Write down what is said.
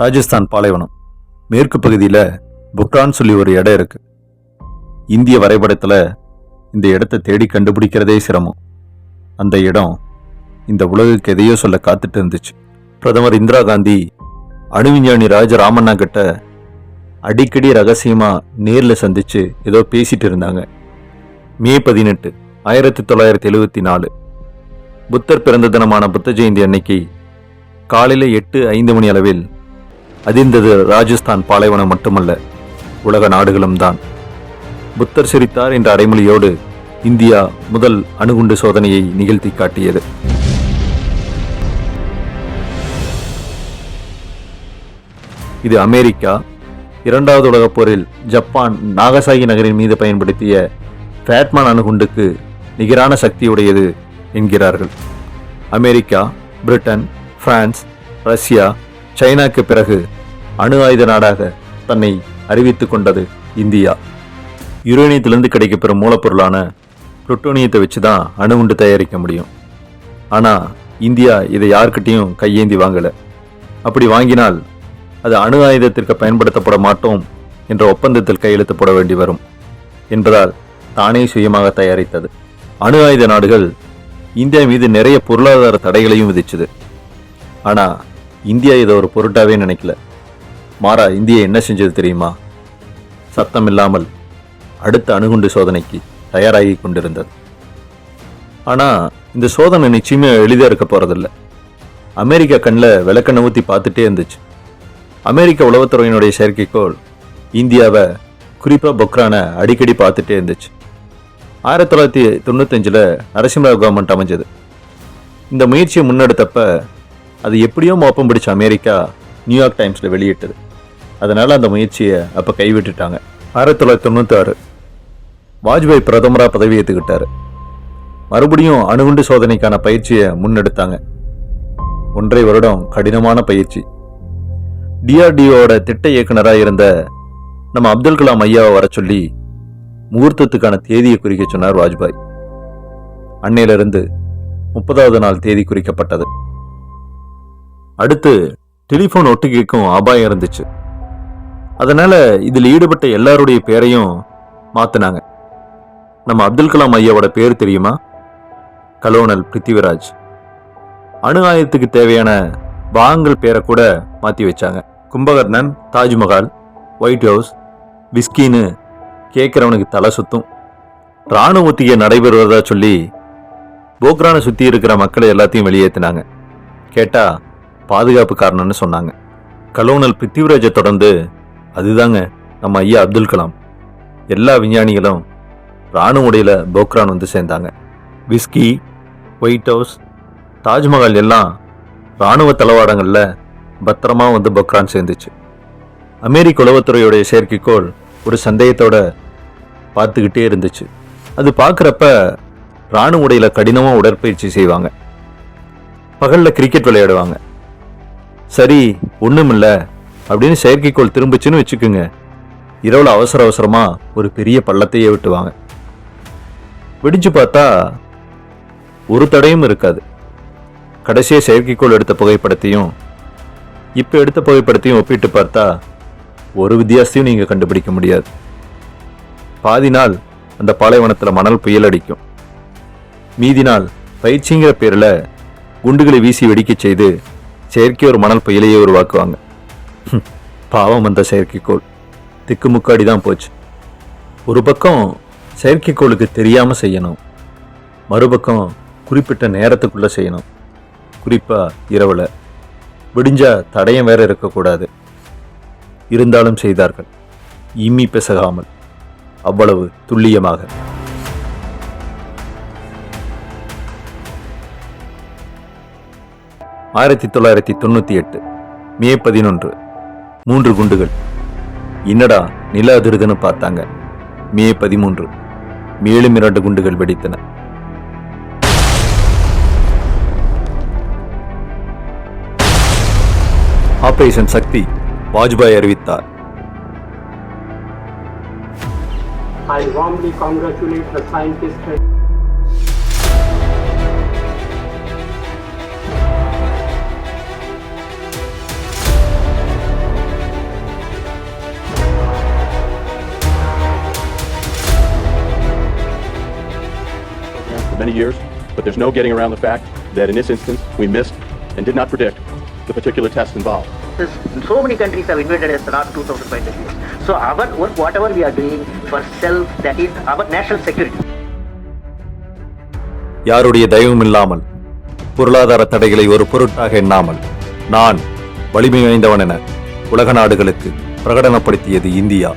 ராஜஸ்தான் பாலைவனம் மேற்கு பகுதியில் புக்ரான் சொல்லி ஒரு இடம் இருக்கு. இந்திய வரைபடத்தில் இந்த இடத்தை தேடி கண்டுபிடிக்கிறதே சிரமம். அந்த இடம் இந்த உலகுக்கு எதையோ சொல்ல காத்துட்டு இருந்துச்சு. பிரதமர் இந்திரா காந்தி அணுவிஞ்ஞானி ராஜ ராமண்ணா கிட்ட அடிக்கடி ரகசியமா நேரில் சந்திச்சு ஏதோ பேசிட்டு இருந்தாங்க. மே 18, 1974 புத்தர் பிறந்த தினமான புத்த ஜெயந்தி அன்னைக்கு காலையில் 8:05 மணி அளவில் அதிர்ந்தது ராஜஸ்தான் பாலைவனம் மட்டுமல்ல, உலக நாடுகளும் தான். புத்தர் சிரித்தார் என்ற அடைமொழியோடு இந்தியா முதல் அணுகுண்டு சோதனையை நிகழ்த்தி காட்டியது. இது அமெரிக்கா இரண்டாவது உலகப் போரில் ஜப்பான் நாகசாகி நகரின் மீது பயன்படுத்திய ஃபேட்மேன் அணுகுண்டுக்கு நிகரான சக்தியுடையது என்கிறார்கள். அமெரிக்கா, பிரிட்டன், பிரான்ஸ், ரஷ்யா, சைனாக்கு பிறகு அணு ஆயுத நாடாக தன்னை அறிவித்துக் கொண்டது இந்தியா. யுரேனியத்திலிருந்து கிடைக்கப்பெறும் மூலப்பொருளான புளுட்டோனியத்தை வச்சு தான் அணுகுண்டு தயாரிக்க முடியும். ஆனால் இந்தியா இதை யார்கிட்டையும் கையேந்தி வாங்கலை. அப்படி வாங்கினால் அது அணு ஆயுதத்திற்கு பயன்படுத்தப்பட மாட்டோம் என்ற ஒப்பந்தத்தில் கையெழுத்து வேண்டி வரும் என்பதால் தானே சுயமாக தயாரித்தது. அணு ஆயுத நாடுகள் இந்தியா மீது நிறைய பொருளாதார தடைகளையும் விதிச்சது. ஆனால் இந்தியா இதை ஒரு பொருட்டாவே நினைக்கல. மாறா இந்தியா என்ன செஞ்சது தெரியுமா? சத்தம் இல்லாமல் அடுத்த அணுகுண்டு சோதனைக்கு தயாராகி கொண்டிருந்தது. ஆனால் இந்த சோதனை நிச்சயமே எளிதாக இருக்க போறதில்ல. அமெரிக்கா கண்ணில் விளக்கெண்ணெய் ஊற்றி பார்த்துட்டே இருந்துச்சு. அமெரிக்க உளவுத்துறையினுடைய செயற்கைக்கோள் இந்தியாவை குறிப்பாக பொக்ரானை அடிக்கடி பார்த்துட்டே இருந்துச்சு. 1995 நரசிம்மராவ் கவர்மெண்ட் அமைஞ்சது. இந்த முயற்சியை முன்னெடுத்தப்ப அது எப்படியோ மோப்பம் பிடிச்ச அமெரிக்கா நியூயார்க் டைம்ஸில் வெளியிட்டது. அதனால் அந்த முயற்சியை அப்போ கைவிட்டுட்டாங்க. 1996 வாஜ்பாய் பிரதமராக பதவி ஏற்றுக்கிட்டாரு. மறுபடியும் அணுகுண்டு சோதனைக்கான பயிற்சியை முன்னெடுத்தாங்க. 1.5 வருடம் கடினமான பயிற்சி. டிஆர்டிஓட திட்ட இயக்குனராக இருந்த நம்ம அப்துல் கலாம் ஐயாவை வர சொல்லி முகூர்த்தத்துக்கான தேதியை குறிக்க சொன்னார் வாஜ்பாய். அன்னையிலிருந்து 30வது நாள் தேதி குறிக்கப்பட்டது. அடுத்து டெலிபோன் ஒட்டுகைக்கும் அபாயம் இருந்துச்சு. அதனால இதில் ஈடுபட்ட எல்லாருடைய பேரையும் மாத்தினாங்க. நம்ம அப்துல் கலாம் ஐயாவோட பேர் தெரியுமா? கலோனல் பிருத்திவிராஜ். அணு ஆயுதத்துக்கு தேவையான பாகங்கள் பேரை கூட மாற்றி வச்சாங்க. கும்பகர்ணன், தாஜ்மஹால், ஒயிட் ஹவுஸ், விஸ்கின்னு கேட்குறவனுக்கு தலை சுத்தும். இராணுவ ஒத்திகை நடைபெறுவதா சொல்லி போக்ரானை சுற்றி இருக்கிற மக்களை எல்லாத்தையும் வெளியேற்றினாங்க. கேட்டால் பாதுகாப்பு காரணம்னு சொன்னாங்க. கலோனல் பிருத்திவிராஜை தொடர்ந்து அதுதாங்க நம்ம ஐயா அப்துல் கலாம். எல்லா விஞ்ஞானிகளும் இராணுவ உடையில் போக்ரான் வந்து சேர்ந்தாங்க. விஸ்கி, ஒயிட் ஹவுஸ், தாஜ்மஹால் எல்லாம் இராணுவ தளவாடங்களில் பத்திரமா வந்து போக்ரான் சேர்ந்துச்சு. அமெரிக்க உளவுத்துறையுடைய செயற்கைக்கோள் ஒரு சந்தேகத்தோட பார்த்துக்கிட்டே இருந்துச்சு. அது பார்க்குறப்ப இராணுவ உடையில் கடினமாக உடற்பயிற்சி செய்வாங்க. பகலில் கிரிக்கெட் விளையாடுவாங்க. சரி ஒன்றுமில்ல அப்படின்னு செயற்கைக்கோள் திரும்பிச்சுன்னு வச்சுக்குங்க, இரவில் அவசர அவசரமாக ஒரு பெரிய பள்ளத்தையே விட்டுவாங்க. வெடிச்சு பார்த்தா ஒரு தடையும் இருக்காது. கடைசியாக செயற்கைக்கோள் எடுத்த புகைப்படத்தையும் இப்போ எடுத்த புகைப்படத்தையும் ஒப்பிட்டு பார்த்தா ஒரு வித்தியாசத்தையும் நீங்கள் கண்டுபிடிக்க முடியாது. பாதி நாள் அந்த பாலைவனத்தில் மணல் புயல் அடிக்கும். மீதி நாள் பயிற்சிங்கிற பேரில் குண்டுகளை வீசி வெடிக்க செய்து செயற்கை ஒரு மணல் புயலையே உருவாக்குவாங்க. பாவம் அந்த செயற்கைக்கோள் திக்குமுக்காடி தான் போச்சு. ஒரு பக்கம் செயற்கைக்கோளுக்கு தெரியாமல் செய்யணும், மறுபக்கம் குறிப்பிட்ட நேரத்துக்குள்ளே செய்யணும். குறிப்பாக இரவில் விடிஞ்சா தடயம் வேற இருக்கக்கூடாது. இருந்தாலும் செய்தார்கள், இம்மி பெசகாமல், அவ்வளவு துல்லியமாக. ஆயிரத்தி 1998 மே 11 3 குண்டுகள். என்னடா நில அதிர்துன்னு பார்த்தாங்க. மே 13 மேலும் 2 குண்டுகள் வெடித்தன. ஆபரேஷன் சக்தி வாஜ்பாய் அறிவித்தார். I warmly congratulate the scientists. many years, but there's no getting around the fact that in this instance, we missed and did not predict the particular test involved. So many countries have invaded us around 2005 years. So our work, whatever we are doing for self, that is our national security. யாருடைய தயவும் இல்லாமல் பொருளாதார தடைகளை ஒரு பொருட்டாக எண்ணாமல் நான் வலிமை வாய்ந்தவன் என உலக நாடுகளுக்கு பிரகடனப்படுத்தியது இந்தியா.